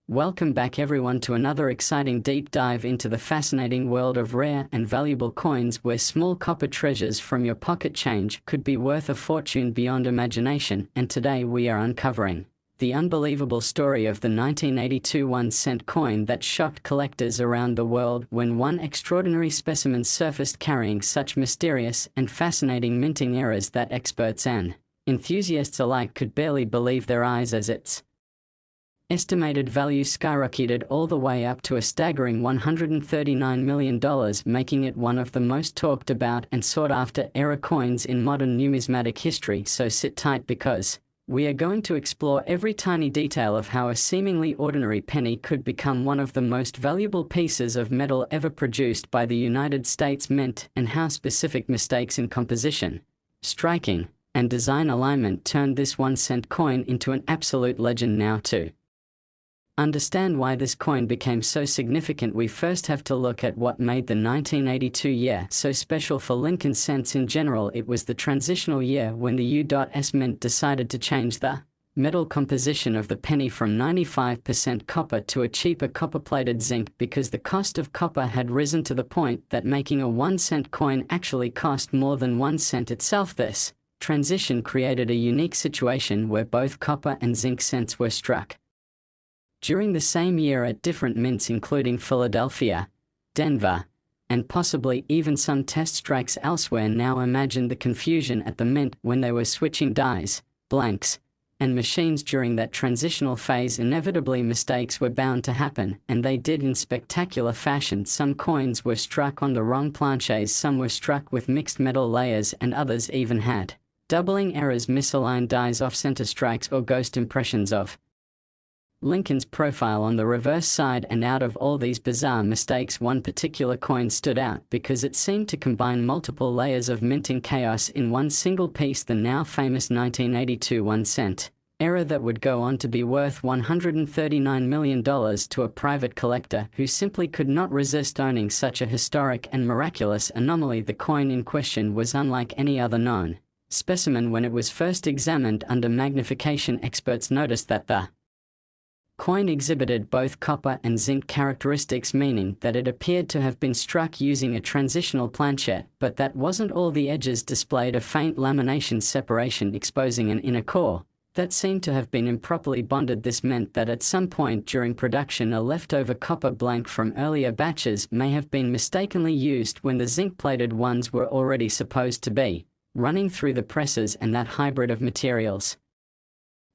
Welcome back everyone to another exciting deep dive into the fascinating world of rare and valuable coins, where small copper treasures from your pocket change could be worth a fortune beyond imagination. And today we are uncovering the unbelievable story of the 1982 1-cent coin that shocked collectors around the world when one extraordinary specimen surfaced carrying such mysterious and fascinating minting errors that experts and enthusiasts alike could barely believe their eyes, as its estimated value skyrocketed all the way up to a staggering $139 million, making it one of the most talked about and sought after error coins in modern numismatic history. So sit tight, because we are going to explore every tiny detail of how a seemingly ordinary penny could become one of the most valuable pieces of metal ever produced by the United States Mint, and how specific mistakes in composition, striking, and design alignment turned this 1-cent coin into an absolute legend. Now, to understand why this coin became so significant, we first have to look at what made the 1982 year so special for Lincoln cents in general. It was the transitional year when the U.S. Mint decided to change the metal composition of the penny from 95% copper to a cheaper copper-plated zinc, because the cost of copper had risen to the point that making a 1-cent coin actually cost more than 1 cent itself. This transition created a unique situation where both copper and zinc cents were struck during the same year at different mints, including Philadelphia, Denver, and possibly even some test strikes elsewhere. Now imagine the confusion at the mint when they were switching dies, blanks, and machines during that transitional phase. Inevitably, mistakes were bound to happen, and they did in spectacular fashion. Some coins were struck on the wrong planches, some were struck with mixed metal layers, and others even had doubling errors, misaligned dies, off-center strikes, or ghost impressions of Lincoln's profile on the reverse side. And out of all these bizarre mistakes, one particular coin stood out because it seemed to combine multiple layers of minting chaos in one single piece: the now famous 1982 1-cent error that would go on to be worth $139 million to a private collector who simply could not resist owning such a historic and miraculous anomaly. The coin in question was unlike any other known specimen. When it was first examined under magnification, experts noticed that the coin exhibited both copper and zinc characteristics, meaning that it appeared to have been struck using a transitional planchet. But that wasn't all. The edges displayed a faint lamination separation, exposing an inner core that seemed to have been improperly bonded. This meant that at some point during production, a leftover copper blank from earlier batches may have been mistakenly used when the zinc-plated ones were already supposed to be running through the presses, and that hybrid of materials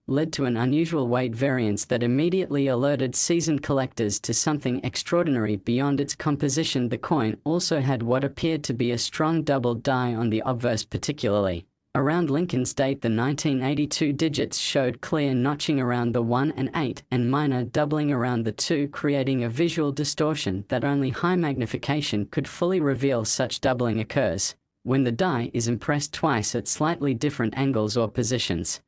led to an unusual weight variance that immediately alerted seasoned collectors to something extraordinary beyond its composition. The coin also had what appeared to be a strong double die on the obverse, particularly around Lincoln's date. The 1982 digits showed clear notching around the 1 and 8, and minor doubling around the 2, creating a visual distortion that only high magnification could fully reveal. Such doubling occurs when the die is impressed twice at slightly different angles or positions,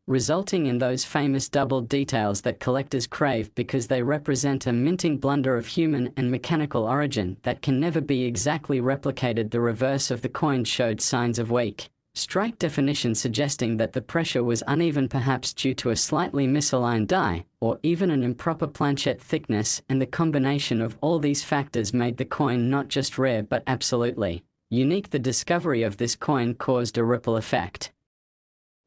resulting in those famous doubled details that collectors crave because they represent a minting blunder of human and mechanical origin that can never be exactly replicated. The reverse of the coin showed signs of weak strike definition, suggesting that the pressure was uneven, perhaps due to a slightly misaligned die or even an improper planchet thickness, and the combination of all these factors made the coin not just rare but absolutely unique. The discovery of this coin caused a ripple effect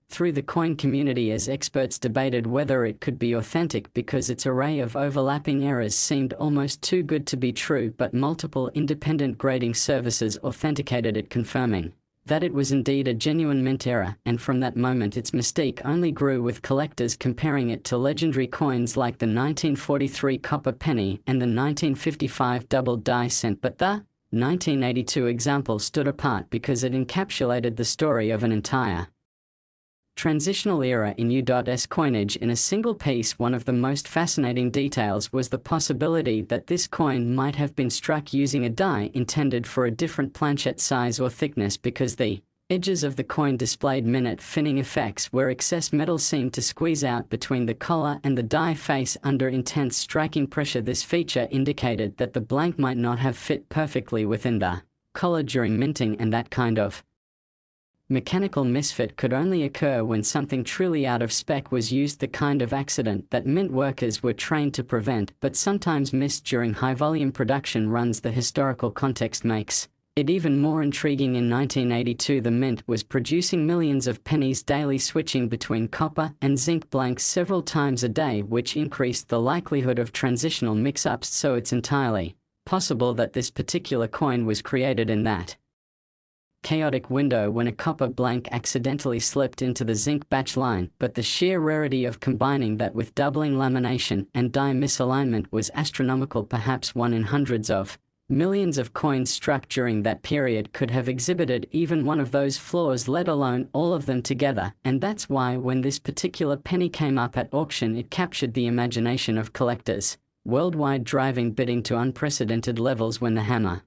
through the coin community as experts debated whether it could be authentic, because its array of overlapping errors seemed almost too good to be true. But multiple independent grading services authenticated it, confirming that it was indeed a genuine mint error, and from that moment its mystique only grew, with collectors comparing it to legendary coins like the 1943 copper penny and the 1955 double die cent. But the 1982 example stood apart because it encapsulated the story of an entire transitional era in U.S. coinage in a single piece. One of the most fascinating details was the possibility that this coin might have been struck using a die intended for a different planchet size or thickness, because the edges of the coin displayed minute finning effects where excess metal seemed to squeeze out between the collar and the die face under intense striking pressure. This feature indicated that the blank might not have fit perfectly within the collar during minting, and that kind of Mechanical misfit could only occur when something truly out of spec was used, the kind of accident that mint workers were trained to prevent but sometimes missed during high-volume production runs. The historical context makes it even more intriguing. In 1982, the mint was producing millions of pennies daily, switching between copper and zinc blanks several times a day, which increased the likelihood of transitional mix-ups, so it's entirely possible that this particular coin was created in that chaotic window when a copper blank accidentally slipped into the zinc batch line, but the sheer rarity of combining that with doubling lamination and die misalignment was astronomical. Perhaps one in hundreds of millions of coins struck during that period could have exhibited even one of those flaws, let alone all of them together, and that's why when this particular penny came up at auction it captured the imagination of collectors worldwide, driving bidding to unprecedented levels. When the hammer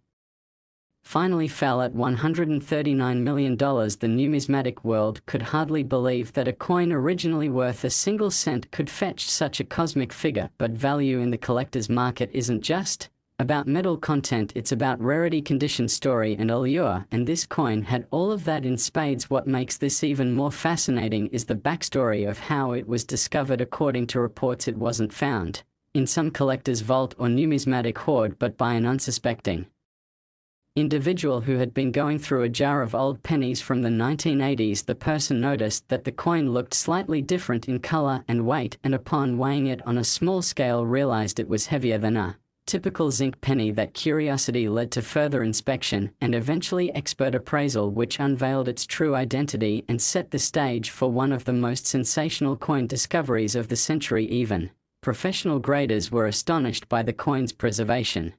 finally fell at $139 million, the numismatic world could hardly believe that a coin originally worth a single cent could fetch such a cosmic figure. But value in the collector's market isn't just about metal content, it's about rarity, condition, story, and allure, and this coin had all of that in spades. What makes this even more fascinating is the backstory of how it was discovered. According to reports, it wasn't found in some collector's vault or numismatic hoard, but by an unsuspecting individual who had been going through a jar of old pennies from the 1980s. The person noticed that the coin looked slightly different in color and weight, and upon weighing it on a small scale realized it was heavier than a typical zinc penny. That curiosity led to further inspection and eventually expert appraisal, which unveiled its true identity and set the stage for one of the most sensational coin discoveries of the century. Even professional graders were astonished by the coin's preservation.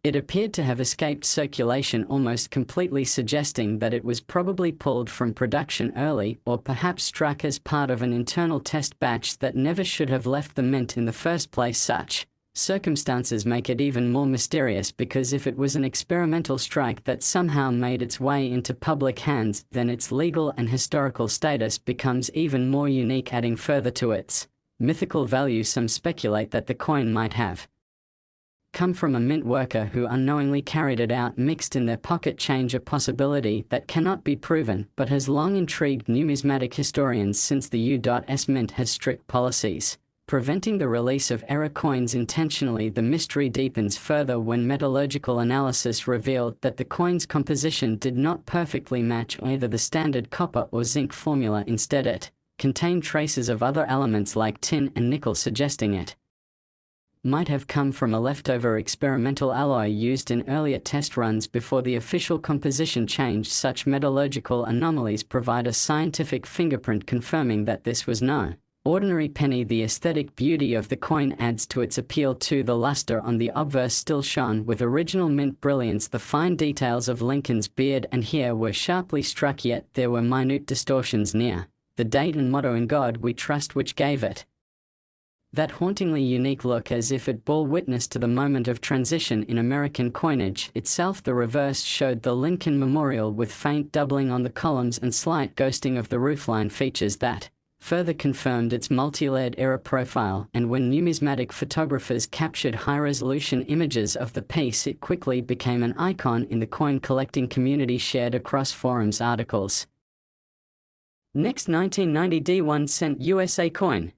It appeared to have escaped circulation almost completely, suggesting that it was probably pulled from production early, or perhaps struck as part of an internal test batch that never should have left the mint in the first place. Such circumstances make it even more mysterious, because if it was an experimental strike that somehow made its way into public hands, then its legal and historical status becomes even more unique, adding further to its mythical value. Some speculate that the coin might have come from a mint worker who unknowingly carried it out mixed in their pocket change, a possibility that cannot be proven but has long intrigued numismatic historians, since the U.S. Mint has strict policies preventing the release of error coins intentionally. The mystery deepens further when metallurgical analysis revealed that the coin's composition did not perfectly match either the standard copper or zinc formula. Instead, it contained traces of other elements like tin and nickel, suggesting it might have come from a leftover experimental alloy used in earlier test runs before the official composition changed. Such metallurgical anomalies provide a scientific fingerprint confirming that this was no ordinary penny. The aesthetic beauty of the coin adds to its appeal too. The luster on the obverse still shone with original mint brilliance. The fine details of Lincoln's beard and hair were sharply struck, yet there were minute distortions near the date and motto "In God We Trust," which gave it that hauntingly unique look, as if it bore witness to the moment of transition in American coinage itself. The reverse showed the Lincoln Memorial with faint doubling on the columns and slight ghosting of the roofline, features that further confirmed its multi-layered era profile, and when numismatic photographers captured high-resolution images of the piece, it quickly became an icon in the coin collecting community, shared across forums, articles. Next, 1990 D1 cent USA coin,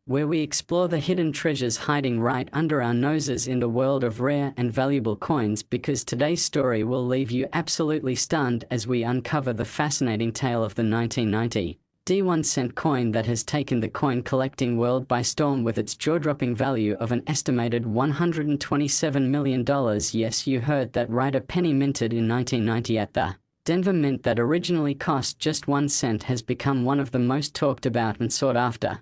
where we explore the hidden treasures hiding right under our noses in the world of rare and valuable coins, because today's story will leave you absolutely stunned as we uncover the fascinating tale of the 1990 D1 cent coin that has taken the coin collecting world by storm with its jaw-dropping value of an estimated $127 million. Yes, you heard that right, a penny minted in 1990 at the Denver Mint that originally cost just 1 cent has become one of the most talked about and sought after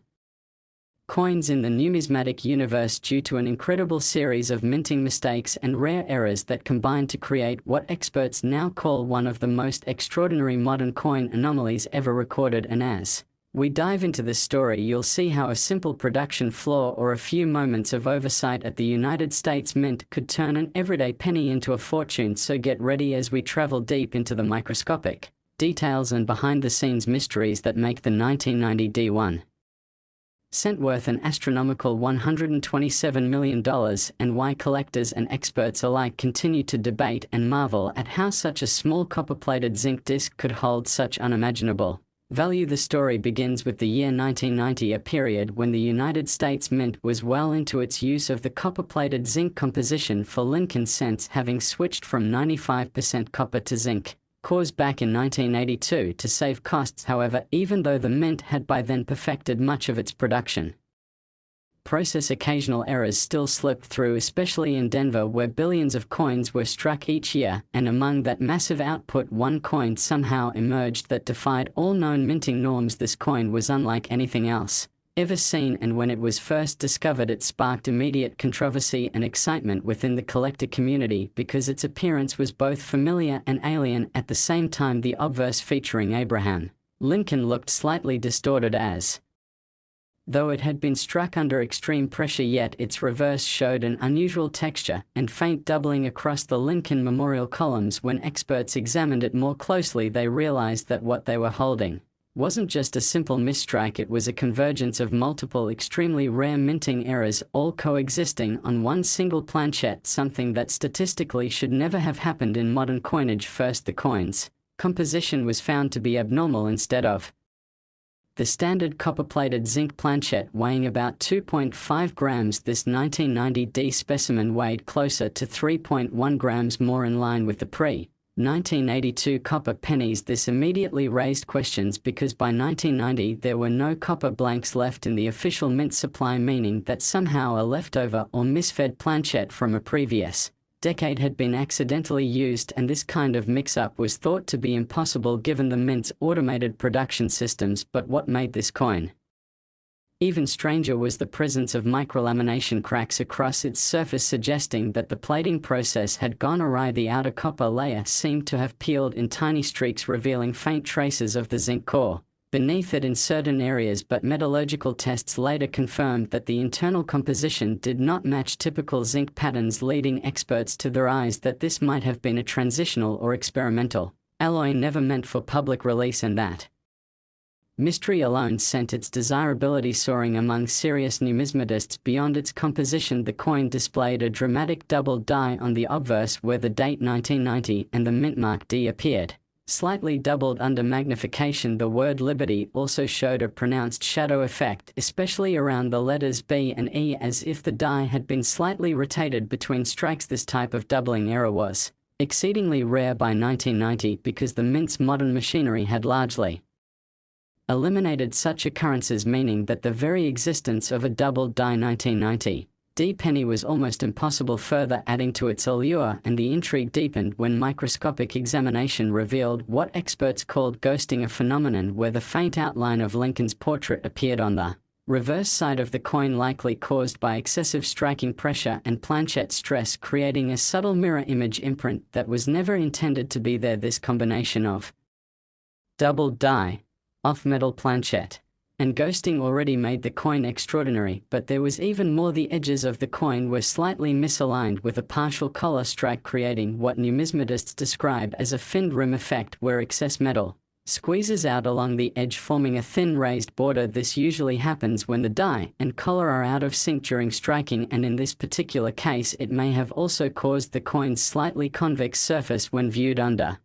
coins in the numismatic universe due to an incredible series of minting mistakes and rare errors that combine to create what experts now call one of the most extraordinary modern coin anomalies ever recorded. And as we dive into this story, you'll see how a simple production flaw or a few moments of oversight at the United States Mint could turn an everyday penny into a fortune. So get ready as we travel deep into the microscopic details and behind-the-scenes mysteries that make the 1990 D1 sent worth an astronomical $127 million, and why collectors and experts alike continue to debate and marvel at how such a small copper-plated zinc disc could hold such unimaginable value. The story begins with the year 1990, a period when the United States Mint was well into its use of the copper-plated zinc composition for Lincoln cents, having switched from 95% copper to zinc cores back in 1982 to save costs, however, even though the Mint had by then perfected much of its production process. Occasional errors still slipped through, especially in Denver, where billions of coins were struck each year, and among that massive output, one coin somehow emerged that defied all known minting norms. This coin was unlike anything else ever seen, and when it was first discovered, it sparked immediate controversy and excitement within the collector community because its appearance was both familiar and alien at the same time. The obverse featuring Abraham Lincoln looked slightly distorted, as though it had been struck under extreme pressure, yet its reverse showed an unusual texture and faint doubling across the Lincoln Memorial columns. When experts examined it more closely, they realized that what they were holding wasn't just a simple misstrike, it was a convergence of multiple extremely rare minting errors, all coexisting on one single planchette, something that statistically should never have happened in modern coinage. First, the coin's composition was found to be abnormal. Instead of the standard copper-plated zinc planchette weighing about 2.5 grams, this 1990D specimen weighed closer to 3.1 grams, more in line with the pre-1982 copper pennies. This immediately raised questions because by 1990 there were no copper blanks left in the official mint supply, meaning that somehow a leftover or misfed planchette from a previous decade had been accidentally used, and this kind of mix-up was thought to be impossible given the Mint's automated production systems. But what made this coin even stranger was the presence of microlamination cracks across its surface, suggesting that the plating process had gone awry. The outer copper layer seemed to have peeled in tiny streaks, revealing faint traces of the zinc core beneath it in certain areas, but metallurgical tests later confirmed that the internal composition did not match typical zinc patterns, leading experts to theorize that this might have been a transitional or experimental alloy never meant for public release, and that mystery alone sent its desirability soaring among serious numismatists. Beyond its composition, the coin displayed a dramatic double die on the obverse where the date 1990 and the mint mark D appeared slightly doubled under magnification. The word Liberty also showed a pronounced shadow effect, especially around the letters B and E, as if the die had been slightly rotated between strikes. This type of doubling error was exceedingly rare by 1990 because the Mint's modern machinery had largely eliminated such occurrences, meaning that the very existence of a doubled die 1990 D penny was almost impossible, further adding to its allure, and the intrigue deepened when microscopic examination revealed what experts called ghosting, a phenomenon where the faint outline of Lincoln's portrait appeared on the reverse side of the coin, likely caused by excessive striking pressure and planchette stress, creating a subtle mirror image imprint that was never intended to be there. This combination of doubled die, off-metal planchette, and ghosting already made the coin extraordinary, but there was even more. The edges of the coin were slightly misaligned with a partial collar strike, creating what numismatists describe as a finned rim effect, where excess metal squeezes out along the edge, forming a thin raised border. This usually happens when the die and collar are out of sync during striking, and in this particular case it may have also caused the coin's slightly convex surface when viewed under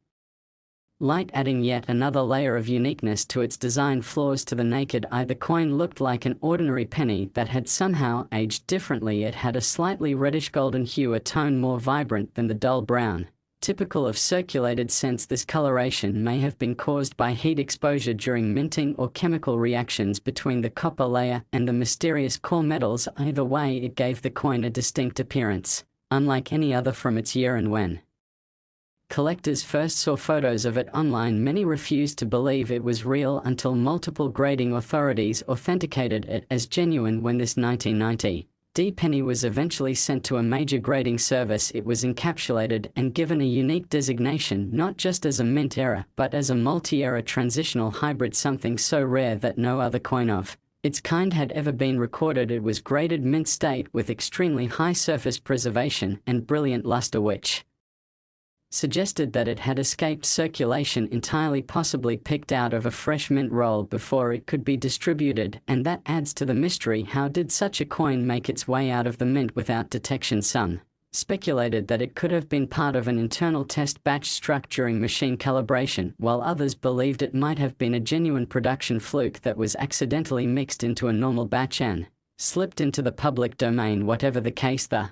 light, adding yet another layer of uniqueness to its design flaws. To the naked eye, the coin looked like an ordinary penny that had somehow aged differently. It had a slightly reddish golden hue, a tone more vibrant than the dull brown typical of circulated cents. This coloration may have been caused by heat exposure during minting or chemical reactions between the copper layer and the mysterious core metals. Either way, it gave the coin a distinct appearance, unlike any other from its year, and when collectors first saw photos of it online, many refused to believe it was real until multiple grading authorities authenticated it as genuine. When this 1990 D penny was eventually sent to a major grading service, it was encapsulated and given a unique designation, not just as a mint error, but as a multi-error transitional hybrid, something so rare that no other coin of its kind had ever been recorded. It was graded mint state with extremely high surface preservation and brilliant luster, which suggested that it had escaped circulation entirely, possibly picked out of a fresh mint roll before it could be distributed, and that adds to the mystery. How did such a coin make its way out of the mint without detection? Some speculated that it could have been part of an internal test batch struck during machine calibration, while others believed it might have been a genuine production fluke that was accidentally mixed into a normal batch and slipped into the public domain. Whatever the case, the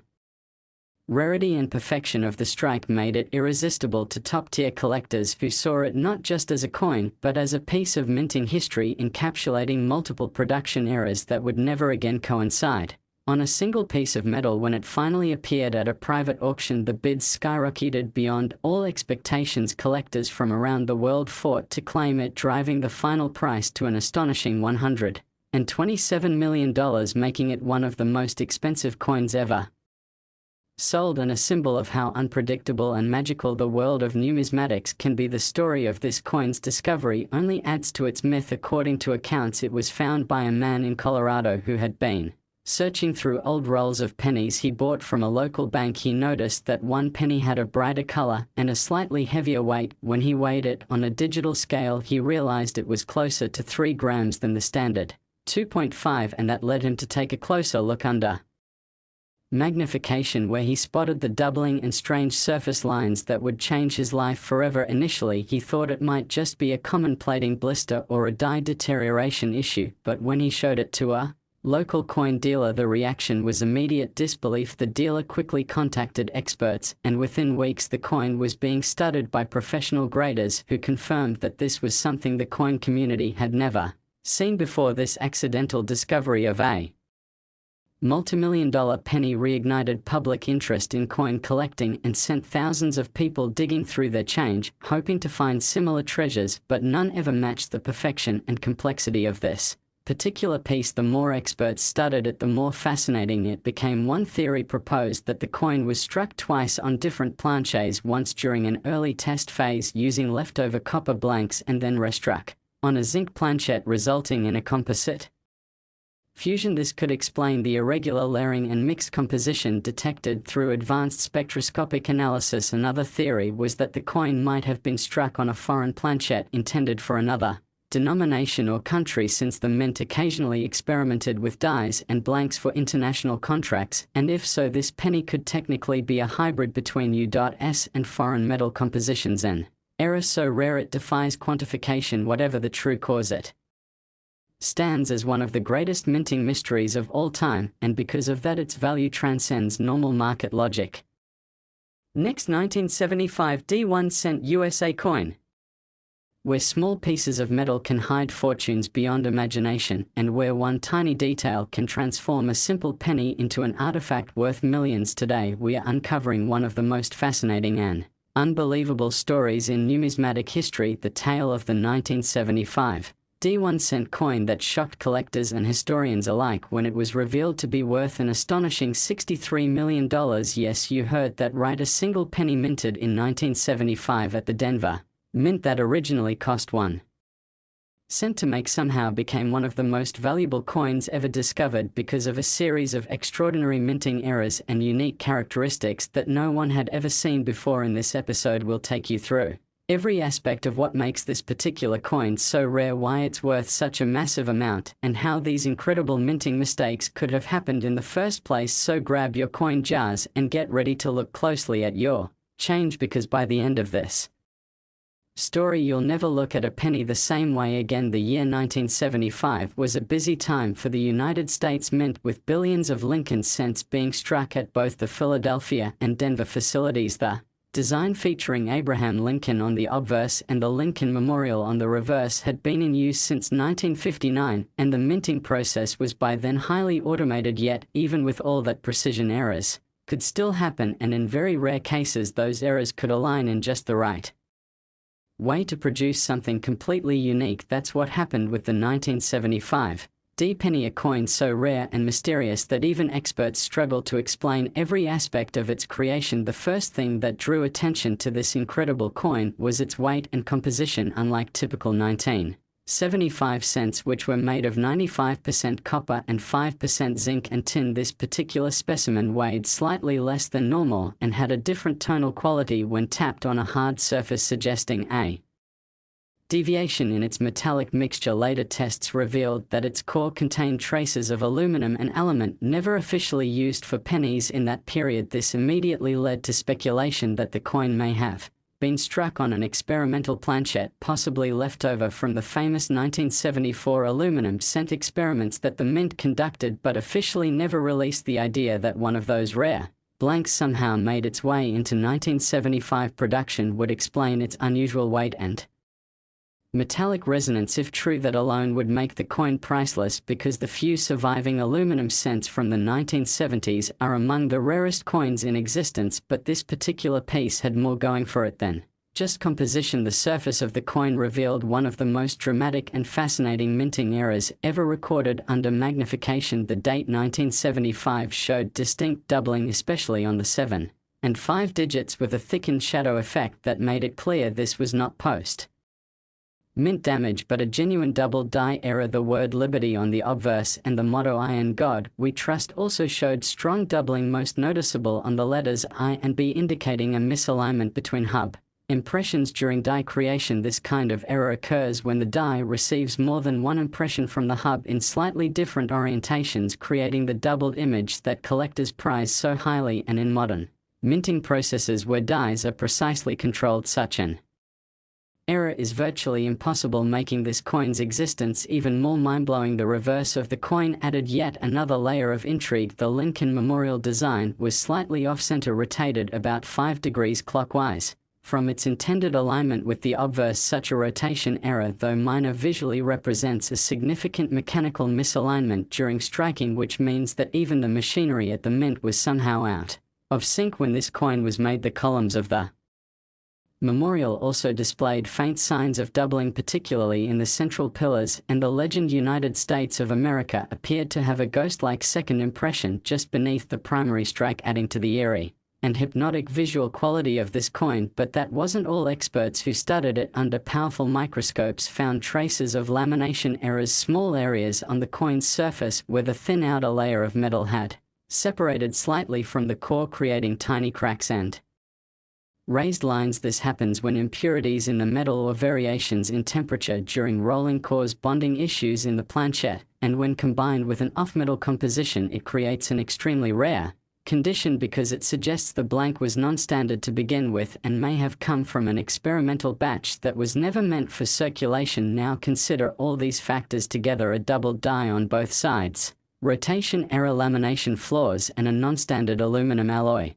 rarity and perfection of the strike made it irresistible to top-tier collectors who saw it not just as a coin, but as a piece of minting history encapsulating multiple production eras that would never again coincide on a single piece of metal. When it finally appeared at a private auction, the bids skyrocketed beyond all expectations. Collectors from around the world fought to claim it, driving the final price to an astonishing $127 million, making it one of the most expensive coins ever sold and a symbol of how unpredictable and magical the world of numismatics can be. The story of this coin's discovery only adds to its myth. According to accounts, it was found by a man in Colorado who had been searching through old rolls of pennies he bought from a local bank. He noticed that one penny had a brighter color and a slightly heavier weight. When he weighed it on a digital scale, he realized it was closer to 3 grams than the standard 2.5, and that led him to take a closer look under magnification, where he spotted the doubling and strange surface lines that would change his life forever. Initially, he thought it might just be a common plating blister or a dye deterioration issue, but when he showed it to a local coin dealer, the reaction was immediate disbelief. The dealer quickly contacted experts, and within weeks the coin was being studied by professional graders who confirmed that this was something the coin community had never seen before. This accidental discovery of a multimillion-dollar penny reignited public interest in coin collecting and sent thousands of people digging through their change, hoping to find similar treasures, but none ever matched the perfection and complexity of this particular piece. The more experts studied it, the more fascinating it became. One theory proposed that the coin was struck twice on different planchets, once during an early test phase using leftover copper blanks and then restruck on a zinc planchet, resulting in a composite fusion. This could explain the irregular layering and mixed composition detected through advanced spectroscopic analysis. Another theory was that the coin might have been struck on a foreign planchet intended for another denomination or country, since the mint occasionally experimented with dies and blanks for international contracts, and if so, this penny could technically be a hybrid between U.S and foreign metal compositions, an error so rare it defies quantification. Whatever the true cause, it stands as one of the greatest minting mysteries of all time, and because of that its value transcends normal market logic. Next, 1975 D1 cent USA coin. Where small pieces of metal can hide fortunes beyond imagination, and where one tiny detail can transform a simple penny into an artifact worth millions. Today we are uncovering one of the most fascinating and unbelievable stories in numismatic history, the tale of the 1975 D1 cent coin that shocked collectors and historians alike when it was revealed to be worth an astonishing $63 million. Yes, you heard that right, a single penny minted in 1975 at the Denver Mint that originally cost 1 cent to make somehow became one of the most valuable coins ever discovered because of a series of extraordinary minting errors and unique characteristics that no one had ever seen before. In this episode we'll take you through every aspect of what makes this particular coin so rare, why it's worth such a massive amount, and how these incredible minting mistakes could have happened in the first place. So grab your coin jars and get ready to look closely at your change, because by the end of this story you'll never look at a penny the same way again. The year 1975 was a busy time for the United States Mint, with billions of Lincoln cents being struck at both the Philadelphia and Denver facilities. The design featuring Abraham Lincoln on the obverse and the Lincoln Memorial on the reverse had been in use since 1959, and the minting process was by then highly automated. Yet, even with all that precision, errors could still happen, and in very rare cases those errors could align in just the right way to produce something completely unique. That's what happened with the 1975 D penny, a coin so rare and mysterious that even experts struggle to explain every aspect of its creation. The first thing that drew attention to this incredible coin was its weight and composition. Unlike typical 19 75 cents, which were made of 95% copper and 5% zinc and tin. This particular specimen weighed slightly less than normal and had a different tonal quality when tapped on a hard surface, suggesting a deviation in its metallic mixture. Later tests revealed that its core contained traces of aluminum, an element never officially used for pennies in that period. This immediately led to speculation that the coin may have been struck on an experimental planchet, possibly left over from the famous 1974 aluminum cent experiments that the mint conducted, but officially never released. The idea that one of those rare blanks somehow made its way into 1975 production would explain its unusual weight and metallic resonance. If true, that alone would make the coin priceless, because the few surviving aluminum cents from the 1970s are among the rarest coins in existence. But this particular piece had more going for it than just composition. The surface of the coin revealed one of the most dramatic and fascinating minting errors ever recorded under magnification. The date 1975 showed distinct doubling, especially on the 7 and 5 digits, with a thickened shadow effect that made it clear this was not post mint damage, but a genuine double die error. The word liberty on the obverse and the motto "I and God we trust" also showed strong doubling, most noticeable on the letters I and B, indicating a misalignment between hub impressions during die creation. This kind of error occurs when the die receives more than one impression from the hub in slightly different orientations, creating the doubled image that collectors prize so highly. And in modern minting processes where dies are precisely controlled, such an error is virtually impossible, making this coin's existence even more mind-blowing. The reverse of the coin added yet another layer of intrigue. The Lincoln Memorial design was slightly off-center, rotated about 5 degrees clockwise from its intended alignment with the obverse. Such a rotation error, though minor visually, represents a significant mechanical misalignment during striking, which means that even the machinery at the mint was somehow out of sync when this coin was made. The columns of the memorial also displayed faint signs of doubling, particularly in the central pillars, and the legend "United States of America" appeared to have a ghost-like second impression just beneath the primary strike, adding to the eerie and hypnotic visual quality of this coin. But that wasn't all. Experts who studied it under powerful microscopes found traces of lamination errors, small areas on the coin's surface where the thin outer layer of metal had separated slightly from the core, creating tiny cracks and raised lines. This happens when impurities in the metal or variations in temperature during rolling cause bonding issues in the planchet, and when combined with an off-metal composition, it creates an extremely rare condition because it suggests the blank was non-standard to begin with and may have come from an experimental batch that was never meant for circulation. Now consider all these factors together: a doubled die on both sides, rotation error, lamination flaws, and a non-standard aluminum alloy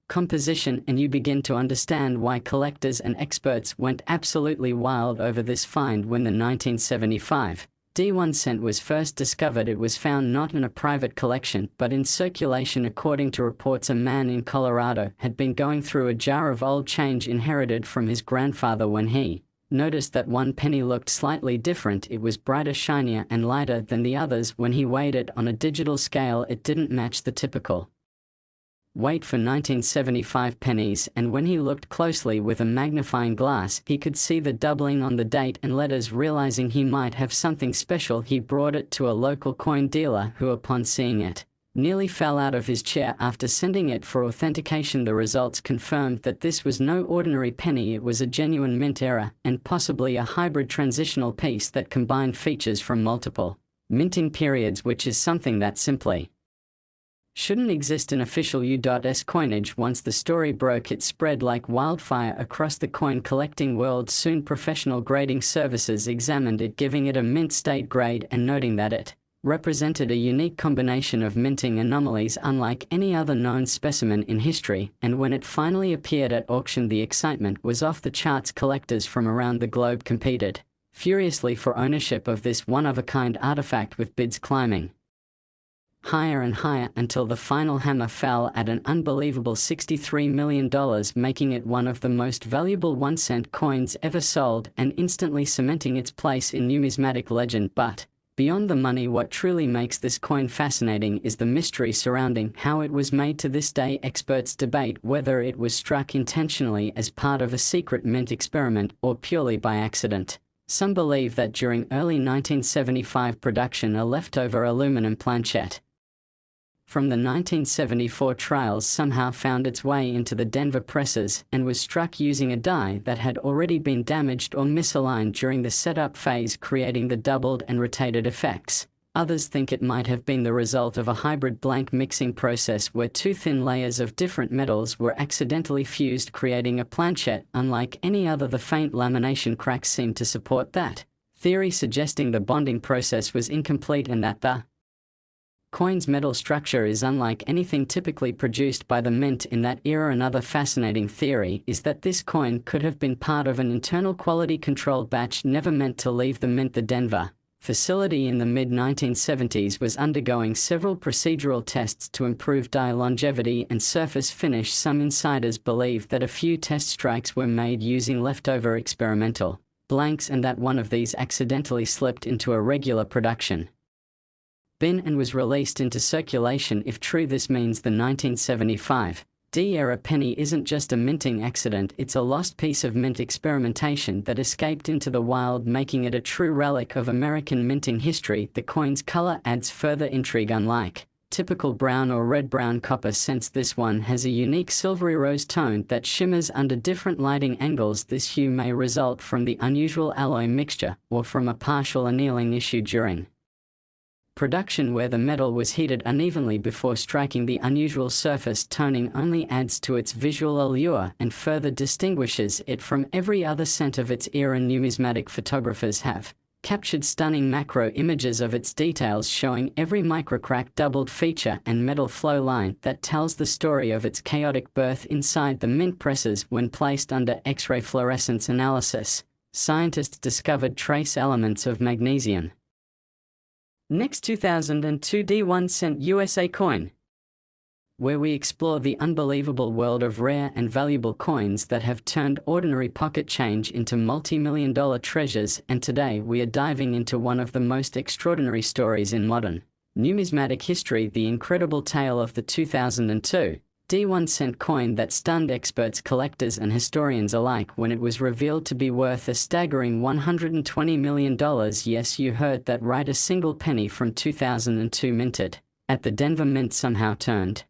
composition, and you begin to understand why collectors and experts went absolutely wild over this find. When the 1975 D1 cent was first discovered, it was found not in a private collection but in circulation. According to reports, a man in Colorado had been going through a jar of old change inherited from his grandfather when he noticed that one penny looked slightly different. It was brighter, shinier, and lighter than the others. When he weighed it on a digital scale, it didn't match the typical weight for 1975 pennies, and when he looked closely with a magnifying glass, he could see the doubling on the date and letters. Realizing he might have something special, he brought it to a local coin dealer who, upon seeing it, nearly fell out of his chair. After sending it for authentication, the results confirmed that this was no ordinary penny. It was a genuine mint error, and possibly a hybrid transitional piece that combined features from multiple minting periods, which is something that simply shouldn't exist in official U.S. coinage. Once the story broke, it spread like wildfire across the coin collecting world. Soon professional grading services examined it, giving it a mint state grade and noting that it represented a unique combination of minting anomalies unlike any other known specimen in history. And when it finally appeared at auction, the excitement was off the charts. Collectors from around the globe competed furiously for ownership of this one-of-a-kind artifact, with bids climbing higher and higher until the final hammer fell at an unbelievable $63 million, making it one of the most valuable 1-cent coins ever sold and instantly cementing its place in numismatic legend. But beyond the money, what truly makes this coin fascinating is the mystery surrounding how it was made. To this day, experts debate whether it was struck intentionally as part of a secret mint experiment or purely by accident. Some believe that during early 1975 production, a leftover aluminum planchette from the 1974 trials somehow found its way into the Denver presses and was struck using a die that had already been damaged or misaligned during the setup phase, creating the doubled and rotated effects. Others think it might have been the result of a hybrid blank mixing process where two thin layers of different metals were accidentally fused, creating a planchette unlike any other. The faint lamination cracks seem to support that theory, suggesting the bonding process was incomplete and that the coin's metal structure is unlike anything typically produced by the mint in that era. Another fascinating theory is that this coin could have been part of an internal quality control batch never meant to leave the mint. The Denver facility in the mid-1970s was undergoing several procedural tests to improve die longevity and surface finish. Some insiders believe that a few test strikes were made using leftover experimental blanks and that one of these accidentally slipped into a regular production bin and was released into circulation. If true, this means the 1975 D-era penny isn't just a minting accident, it's a lost piece of mint experimentation that escaped into the wild, making it a true relic of American minting history. The coin's color adds further intrigue. Unlike typical brown or red-brown copper, since this one has a unique silvery rose tone that shimmers under different lighting angles. This hue may result from the unusual alloy mixture or from a partial annealing issue during production where the metal was heated unevenly before striking. The unusual surface toning only adds to its visual allure and further distinguishes it from every other cent of its era. Numismatic photographers have captured stunning macro images of its details, showing every microcrack, doubled feature and metal flow line that tells the story of its chaotic birth inside the mint presses. When placed under X-ray fluorescence analysis, scientists discovered trace elements of magnesium. Next, 2002 D1 cent USA coin, where we explore the unbelievable world of rare and valuable coins that have turned ordinary pocket change into multi-million-dollar treasures. And today we are diving into one of the most extraordinary stories in modern numismatic history, the incredible tale of the 2002 D1 cent coin that stunned experts, collectors and historians alike when it was revealed to be worth a staggering $120 million. Yes, you heard that right, a single penny from 2002 minted at the Denver Mint somehow turned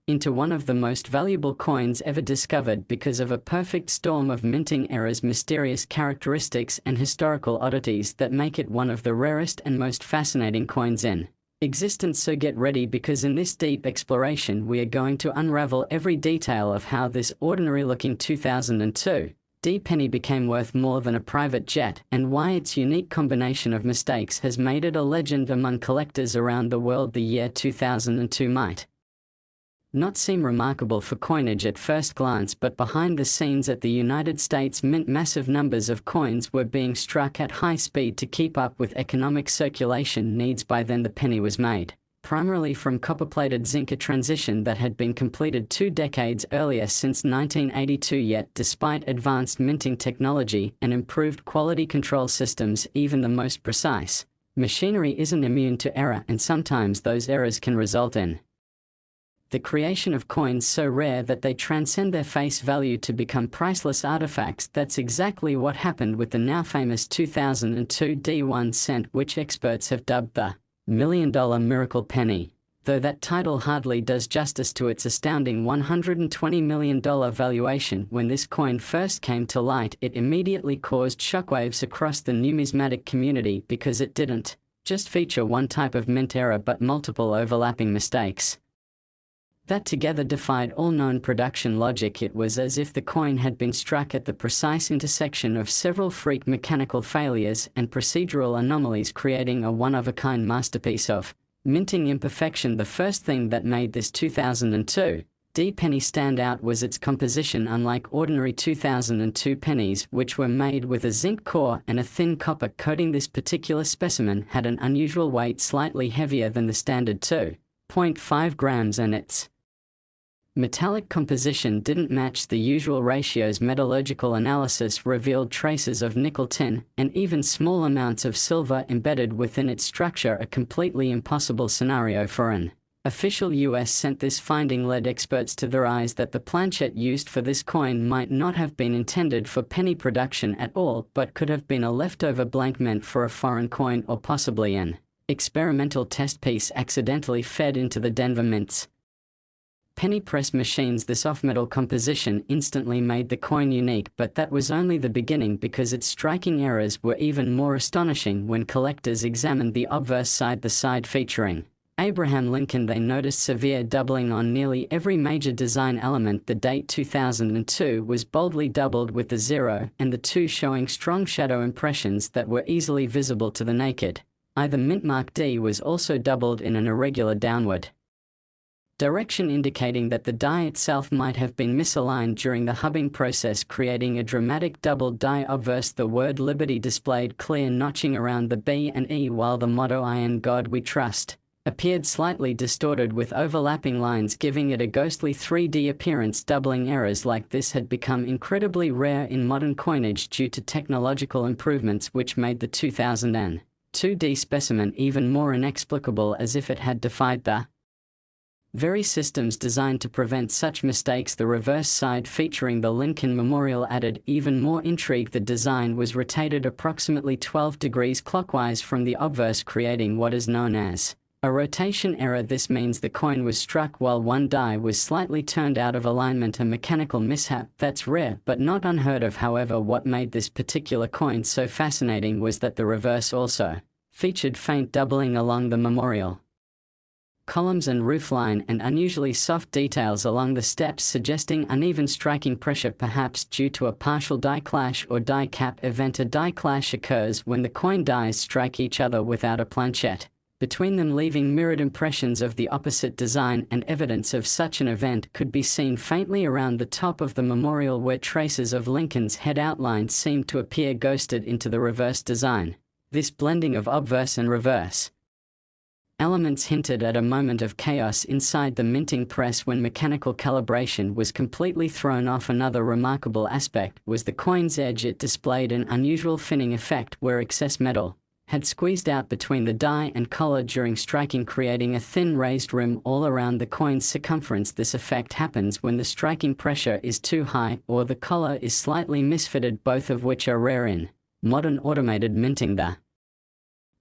into one of the most valuable coins ever discovered because of a perfect storm of minting errors, mysterious characteristics and historical oddities that make it one of the rarest and most fascinating coins in existence. So get ready, because in this deep exploration we are going to unravel every detail of how this ordinary-looking 2002 D penny became worth more than a private jet, and why its unique combination of mistakes has made it a legend among collectors around the world. The year 2002 might not seem remarkable for coinage at first glance, but behind the scenes at the United States Mint, massive numbers of coins were being struck at high speed to keep up with economic circulation needs. By then the penny was made primarily from copper-plated zinc, a transition that had been completed 2 decades earlier, since 1982. Yet, despite advanced minting technology and improved quality control systems, even the most precise machinery isn't immune to error, and sometimes those errors can result in the creation of coins so rare that they transcend their face value to become priceless artifacts. That's exactly what happened with the now famous 2002 D1 cent, which experts have dubbed the $1 million miracle penny. Though that title hardly does justice to its astounding $120 million valuation. When this coin first came to light, it immediately caused shockwaves across the numismatic community because it didn't just feature one type of mint error but multiple overlapping mistakes that together defied all known production logic. It was as if the coin had been struck at the precise intersection of several freak mechanical failures and procedural anomalies, creating a one-of-a-kind masterpiece of minting imperfection. The first thing that made this 2002 D penny stand out was its composition. Unlike ordinary 2002 pennies, which were made with a zinc core and a thin copper coating, this particular specimen had an unusual weight, slightly heavier than the standard 2.5 grams, and its metallic composition didn't match the usual ratios. Metallurgical analysis revealed traces of nickel, tin, and even small amounts of silver embedded within its structure, a completely impossible scenario for an Official US cent this finding led experts to theorize that the planchet used for this coin might not have been intended for penny production at all, but could have been a leftover blank meant for a foreign coin or possibly an experimental test piece accidentally fed into the Denver mints. Penny press machines. This off-metal composition instantly made the coin unique, but that was only the beginning, because its striking errors were even more astonishing when collectors examined the obverse side, the side featuring Abraham Lincoln. They noticed severe doubling on nearly every major design element. The date 2002 was boldly doubled with the 0 and the 2 showing strong shadow impressions that were easily visible to the naked eye. The mint mark D was also doubled in an irregular downward direction, indicating that the die itself might have been misaligned during the hubbing process, creating a dramatic double die obverse. The word Liberty displayed clear notching around the B and E, while the motto "I in God We Trust" appeared slightly distorted with overlapping lines, giving it a ghostly 3D appearance. Doubling errors like this had become incredibly rare in modern coinage due to technological improvements, which made the 2002 D specimen even more inexplicable, as if it had defied the very systems designed to prevent such mistakes. The reverse side featuring the Lincoln Memorial added even more intrigue. The design was rotated approximately 12 degrees clockwise from the obverse, creating what is known as a rotation error. This means the coin was struck while one die was slightly turned out of alignment, a mechanical mishap that's rare but not unheard of. However, what made this particular coin so fascinating was that the reverse also featured faint doubling along the memorial columns and roofline, and unusually soft details along the steps, suggesting uneven striking pressure, perhaps due to a partial die clash or die cap event. A die clash occurs when the coin dies strike each other without a planchet between them, leaving mirrored impressions of the opposite design, and evidence of such an event could be seen faintly around the top of the memorial, where traces of Lincoln's head outline seemed to appear ghosted into the reverse design. This blending of obverse and reverse elements hinted at a moment of chaos inside the minting press when mechanical calibration was completely thrown off. Another remarkable aspect was the coin's edge. It displayed an unusual finning effect where excess metal had squeezed out between the die and collar during striking, creating a thin raised rim all around the coin's circumference. This effect happens when the striking pressure is too high or the collar is slightly misfitted, both of which are rare in modern automated minting. The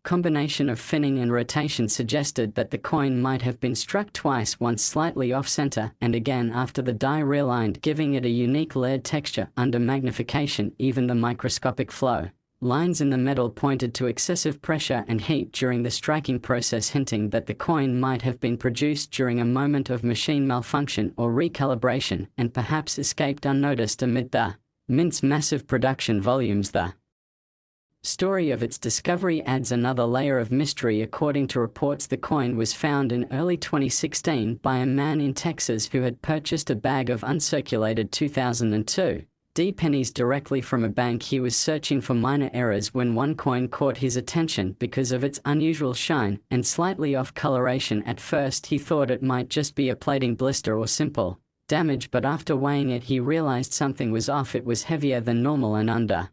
combination of finning and rotation suggested that the coin might have been struck twice, once slightly off-center and again after the die realigned, giving it a unique layered texture. Under magnification, even the microscopic flow lines in the metal pointed to excessive pressure and heat during the striking process, hinting that the coin might have been produced during a moment of machine malfunction or recalibration, and perhaps escaped unnoticed amid the mint's massive production volumes. The story of its discovery adds another layer of mystery. According to reports, the coin was found in early 2016 by a man in Texas who had purchased a bag of uncirculated 2002 D pennies directly from a bank. He was searching for minor errors when one coin caught his attention because of its unusual shine and slightly off coloration. At first he thought it might just be a plating blister or simple damage, but after weighing it he realized something was off. It was heavier than normal, and under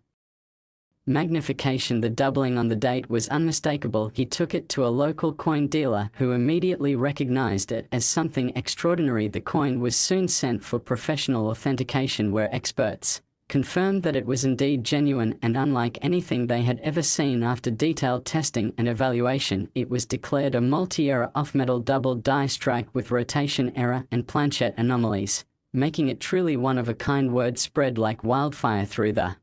magnification the doubling on the date was unmistakable. He took it to a local coin dealer who immediately recognized it as something extraordinary. The coin was soon sent for professional authentication, where experts confirmed that it was indeed genuine and unlike anything they had ever seen. After detailed testing and evaluation, it was declared a multi-error off-metal double die strike with rotation error and planchet anomalies, making it truly one of a kind. Word spread like wildfire through the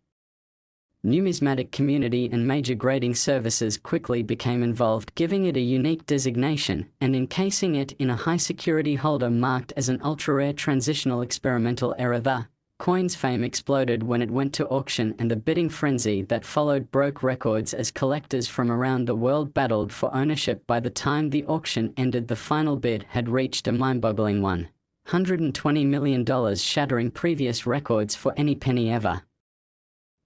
numismatic community, and major grading services quickly became involved, giving it a unique designation and encasing it in a high-security holder marked as an ultra-rare transitional experimental error. The coin's fame exploded when it went to auction, and the bidding frenzy that followed broke records as collectors from around the world battled for ownership. By the time the auction ended, the final bid had reached a mind-boggling $120 million, shattering previous records for any penny ever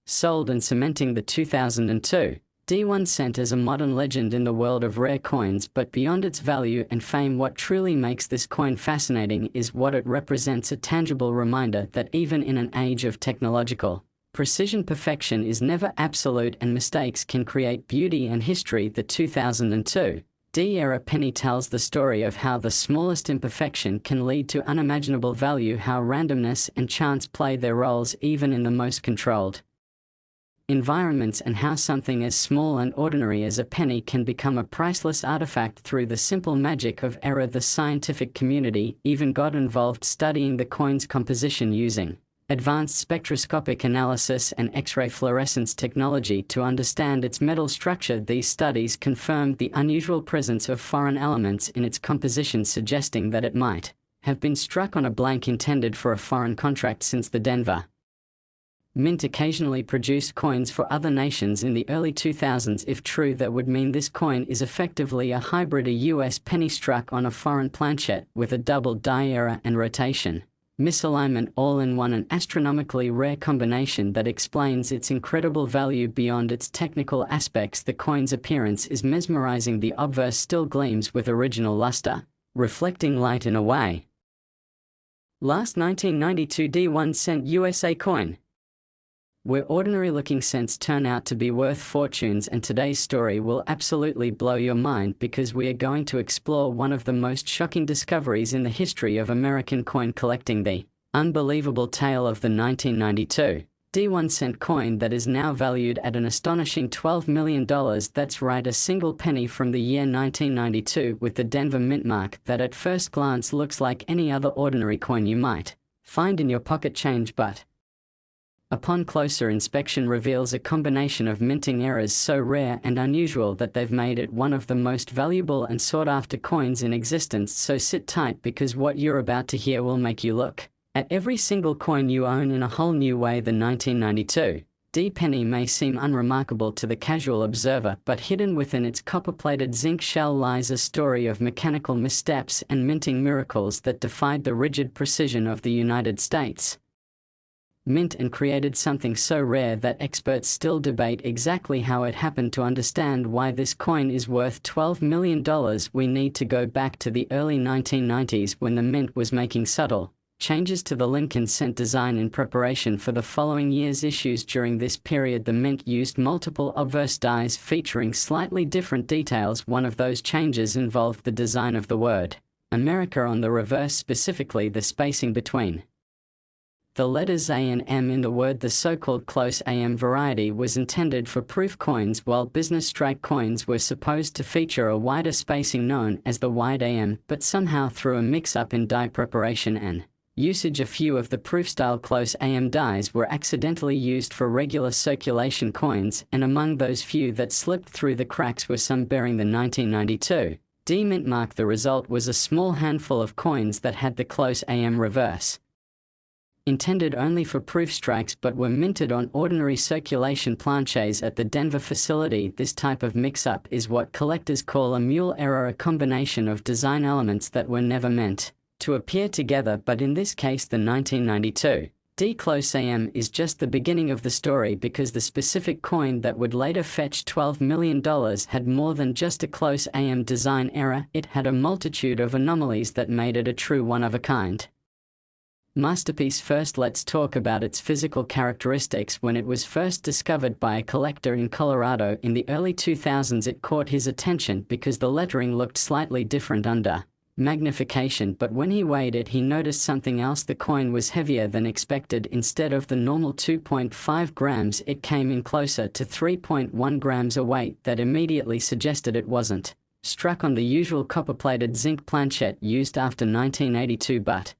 sold and cementing the 2002 D1 cent as a modern legend in the world of rare coins. But beyond its value and fame, what truly makes this coin fascinating is what it represents: a tangible reminder that even in an age of technological precision, perfection is never absolute and mistakes can create beauty and history. The 2002 D-era penny tells the story of how the smallest imperfection can lead to unimaginable value, how randomness and chance play their roles even in the most controlled environments, and how something as small and ordinary as a penny can become a priceless artifact through the simple magic of error. The scientific community even got involved, studying the coin's composition using advanced spectroscopic analysis and X-ray fluorescence technology to understand its metal structure. These studies confirmed the unusual presence of foreign elements in its composition, suggesting that it might have been struck on a blank intended for a foreign contract. Since the Denver Mint occasionally produced coins for other nations in the early 2000s, if true, that would mean this coin is effectively a hybrid, a US penny struck on a foreign planchette with a double die error and rotation misalignment all in one, an astronomically rare combination that explains its incredible value beyond its technical aspects. The coin's appearance is mesmerizing. The obverse still gleams with original luster, reflecting light in a way. Last 1992 D1 cent USA coin. Where ordinary-looking cents turn out to be worth fortunes, and today's story will absolutely blow your mind because we are going to explore one of the most shocking discoveries in the history of American coin collecting, the unbelievable tale of the 1992 D1 cent coin that is now valued at an astonishing $12 million. That's right, a single penny from the year 1992 with the Denver Mint mark that at first glance looks like any other ordinary coin you might find in your pocket change, but upon closer inspection reveals a combination of minting errors so rare and unusual that they've made it one of the most valuable and sought-after coins in existence. So sit tight, because what you're about to hear will make you look at every single coin you own in a whole new way. The 1992 D penny may seem unremarkable to the casual observer, but hidden within its copper-plated zinc shell lies a story of mechanical missteps and minting miracles that defied the rigid precision of the United States Mint and created something so rare that experts still debate exactly how it happened. To understand why this coin is worth $12 million, we need to go back to the early 1990s when the Mint was making subtle changes to the Lincoln cent design in preparation for the following year's issues. During this period, the Mint used multiple obverse dies featuring slightly different details. One of those changes involved the design of the word America on the reverse, specifically the spacing between the letters A and M in the word. The so-called close AM variety was intended for proof coins, while business strike coins were supposed to feature a wider spacing known as the wide AM, but somehow through a mix-up in die preparation and usage, a few of the proof-style close AM dies were accidentally used for regular circulation coins, and among those few that slipped through the cracks were some bearing the 1992 D Mint mark. The result was a small handful of coins that had the close AM reverse, intended only for proof strikes, but were minted on ordinary circulation planches at the Denver facility. This type of mix-up is what collectors call a mule error, a combination of design elements that were never meant to appear together. But in this case, the 1992 D close AM is just the beginning of the story, because the specific coin that would later fetch $12 million had more than just a close AM design error. It had a multitude of anomalies that made it a true one-of-a-kind masterpiece. First, let's talk about its physical characteristics. When it was first discovered by a collector in Colorado in the early 2000s, it caught his attention because the lettering looked slightly different under magnification, but when he weighed it, he noticed something else. The coin was heavier than expected. Instead of the normal 2.5 grams, it came in closer to 3.1 grams, a weight that immediately suggested it wasn't struck on the usual copper-plated zinc planchette used after 1982, but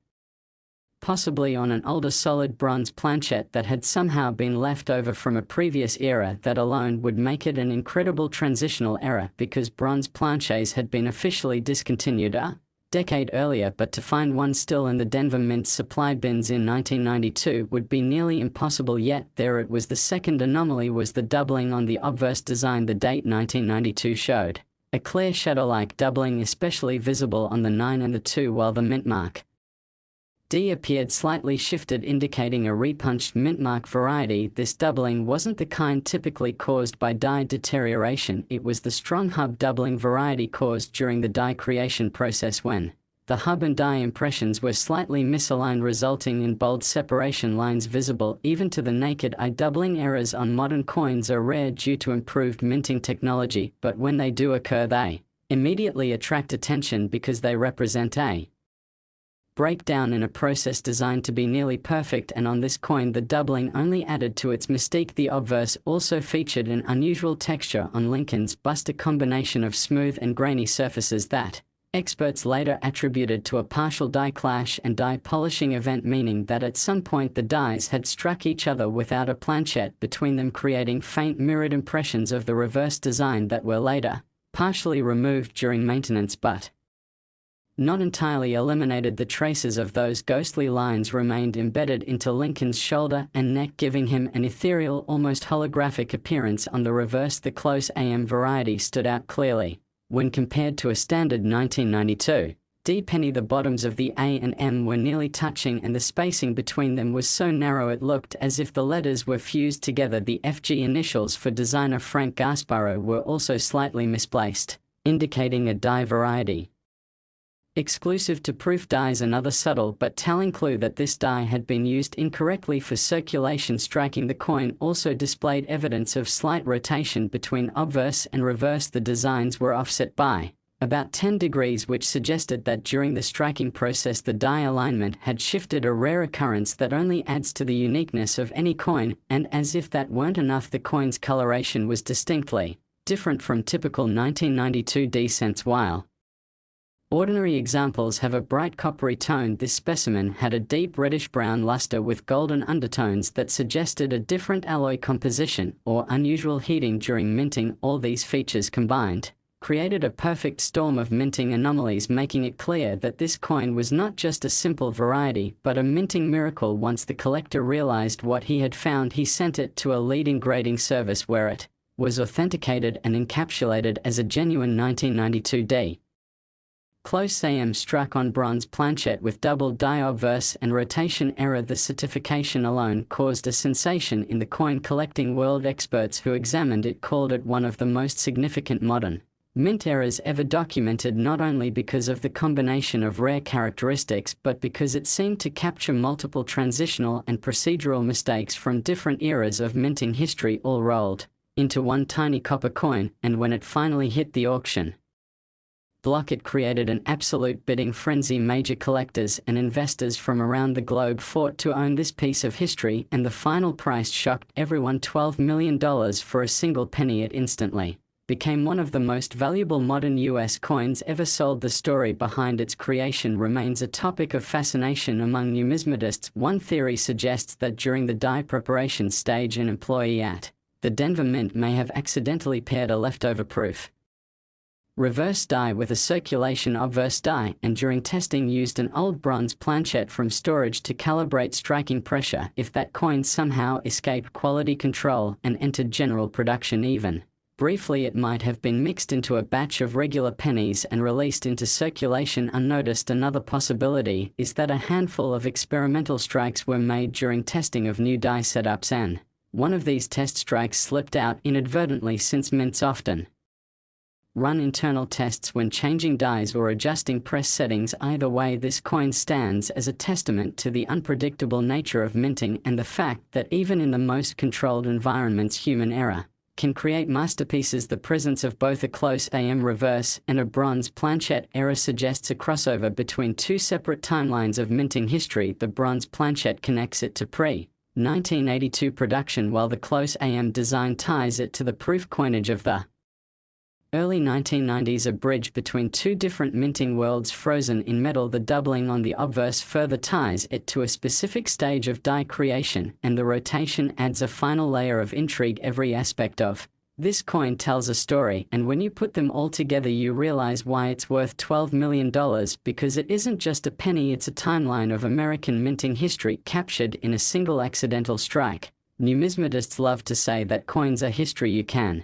possibly on an older solid bronze planchette that had somehow been left over from a previous era. That alone would make it an incredible transitional error, because bronze planchets had been officially discontinued a decade earlier, but to find one still in the Denver Mint's supply bins in 1992 would be nearly impossible. Yet there it was. The second anomaly was the doubling on the obverse design. The date 1992 showed a clear shadow-like doubling, especially visible on the 9 and the 2, while the Mint mark D appeared slightly shifted, indicating a repunched mint mark variety. This doubling wasn't the kind typically caused by die deterioration. It was the strong hub doubling variety caused during the die creation process, when the hub and die impressions were slightly misaligned, resulting in bold separation lines visible even to the naked eye. Doubling errors on modern coins are rare due to improved minting technology, but when they do occur, they immediately attract attention because they represent a breakdown in a process designed to be nearly perfect, and on this coin the doubling only added to its mystique. The obverse also featured an unusual texture on Lincoln's bust, a combination of smooth and grainy surfaces that experts later attributed to a partial die clash and die polishing event, meaning that at some point the dies had struck each other without a planchette between them, creating faint mirrored impressions of the reverse design that were later partially removed during maintenance but not entirely eliminated. The traces of those ghostly lines remained embedded into Lincoln's shoulder and neck, giving him an ethereal, almost holographic appearance. On the reverse, the close AM variety stood out clearly when compared to a standard 1992 D penny. The bottoms of the A and M were nearly touching, and the spacing between them was so narrow it looked as if the letters were fused together. The FG initials for designer Frank Gasparro were also slightly misplaced, indicating a die variety exclusive to proof dies. Another subtle but telling clue that this die had been used incorrectly for circulation. Striking the coin also displayed evidence of slight rotation between obverse and reverse. The designs were offset by about 10 degrees, which suggested that during the striking process the die alignment had shifted, a rare occurrence that only adds to the uniqueness of any coin. And as if that weren't enough, the coin's coloration was distinctly different from typical 1992 D cents. While ordinary examples have a bright coppery tone, this specimen had a deep reddish-brown luster with golden undertones that suggested a different alloy composition or unusual heating during minting. All these features combined created a perfect storm of minting anomalies, making it clear that this coin was not just a simple variety but a minting miracle. Once the collector realized what he had found, he sent it to a leading grading service where it was authenticated and encapsulated as a genuine 1992 D. Close AM struck on bronze planchette with double die obverse and rotation error. The certification alone caused a sensation in the coin collecting world. Experts who examined it called it one of the most significant modern mint errors ever documented, not only because of the combination of rare characteristics but because it seemed to capture multiple transitional and procedural mistakes from different eras of minting history all rolled into one tiny copper coin. And when it finally hit the auction block, it created an absolute bidding frenzy. Major collectors and investors from around the globe fought to own this piece of history, and the final price shocked everyone: $12 million for a single penny. It instantly became one of the most valuable modern US coins ever sold. The story behind its creation remains a topic of fascination among numismatists. One theory suggests that during the die preparation stage, an employee at the Denver Mint may have accidentally paired a leftover proof reverse die with a circulation obverse die, and during testing used an old bronze planchette from storage to calibrate striking pressure. If that coin somehow escaped quality control and entered general production, even briefly, it might have been mixed into a batch of regular pennies and released into circulation unnoticed. Another possibility is that a handful of experimental strikes were made during testing of new die setups, and one of these test strikes slipped out inadvertently, since mints often run internal tests when changing dies or adjusting press settings. Either way, this coin stands as a testament to the unpredictable nature of minting and the fact that even in the most controlled environments, human error can create masterpieces. The presence of both a close AM reverse and a bronze planchette error suggests a crossover between two separate timelines of minting history. The bronze planchette connects it to pre-1982 production, while the close AM design ties it to the proof coinage of the early 1990s, a bridge between two different minting worlds frozen in metal. The doubling on the obverse further ties it to a specific stage of die creation, and the rotation adds a final layer of intrigue. Every aspect of this coin tells a story, and when you put them all together you realize why it's worth $12 million, because it isn't just a penny, it's a timeline of American minting history captured in a single accidental strike. Numismatists love to say that coins are history you can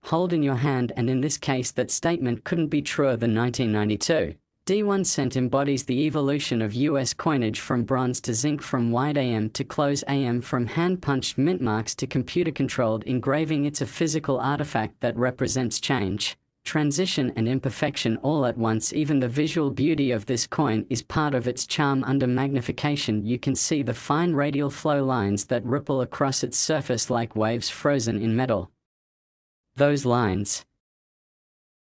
hold in your hand, and in this case that statement couldn't be truer. The 1992 D1 cent embodies the evolution of US coinage, from bronze to zinc, from wide AM to close AM, from hand-punched mint marks to computer-controlled engraving. It's a physical artifact that represents change, transition and imperfection all at once. Even the visual beauty of this coin is part of its charm. Under magnification you can see the fine radial flow lines that ripple across its surface like waves frozen in metal. Those lines